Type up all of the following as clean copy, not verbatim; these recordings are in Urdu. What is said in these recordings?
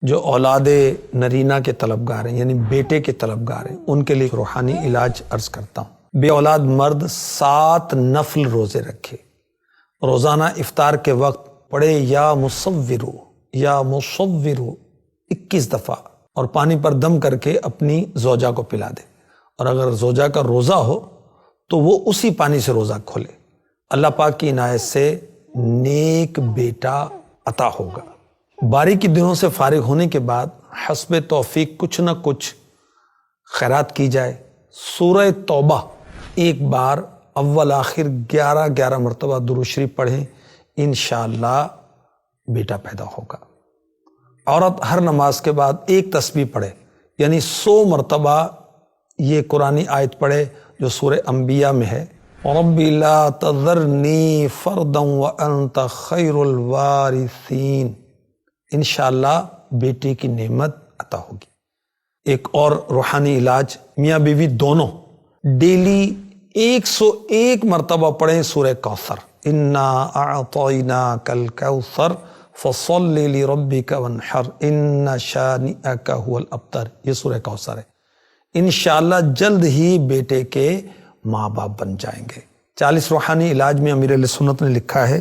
جو اولاد نرینہ کے طلبگار ہیں یعنی بیٹے کے طلبگار ہیں ان کے لیے روحانی علاج عرض کرتا ہوں۔ بے اولاد مرد 7 نفل روزے رکھے، روزانہ افطار کے وقت پڑھے یا مصورو 21 دفعہ، اور پانی پر دم کر کے اپنی زوجہ کو پلا دے، اور اگر زوجہ کا روزہ ہو تو وہ اسی پانی سے روزہ کھولے۔ اللہ پاک کی عنایت سے نیک بیٹا عطا ہوگا۔ باری کے دنوں سے فارغ ہونے کے بعد حسب توفیق کچھ نہ کچھ خیرات کی جائے۔ سورہ توبہ ایک بار اول آخر 11 مرتبہ درود شریف پڑھیں، انشاءاللہ بیٹا پیدا ہوگا۔ عورت ہر نماز کے بعد ایک تسبیح پڑھے، یعنی 100 مرتبہ یہ قرآنی آیت پڑھے جو سورہ انبیاء میں ہے، رب لا تذرنی فردا وانت خیر الوارثین۔ انشاءاللہ بیٹے کی نعمت عطا ہوگی۔ ایک اور روحانی علاج، میاں بیوی دونوں ڈیلی 101 مرتبہ پڑھیں سورہ کوثر، انا اعطیناک الکوثر فصل لربک وانحر ان شانئک هو الابتر۔ یہ سورہ کوثر ہے۔ انشاءاللہ جلد ہی بیٹے کے ماں باپ بن جائیں گے۔ 40 روحانی علاج میں امیر اہل سنت نے لکھا ہے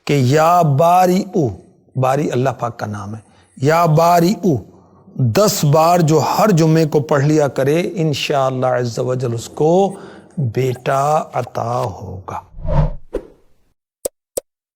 کہ یا باریء، باری اللہ پاک کا نام ہے، یا باریء 10 بار جو ہر جمعے کو پڑھ لیا کرے، انشاءاللہ عز و جل اس کو بیٹا عطا ہوگا۔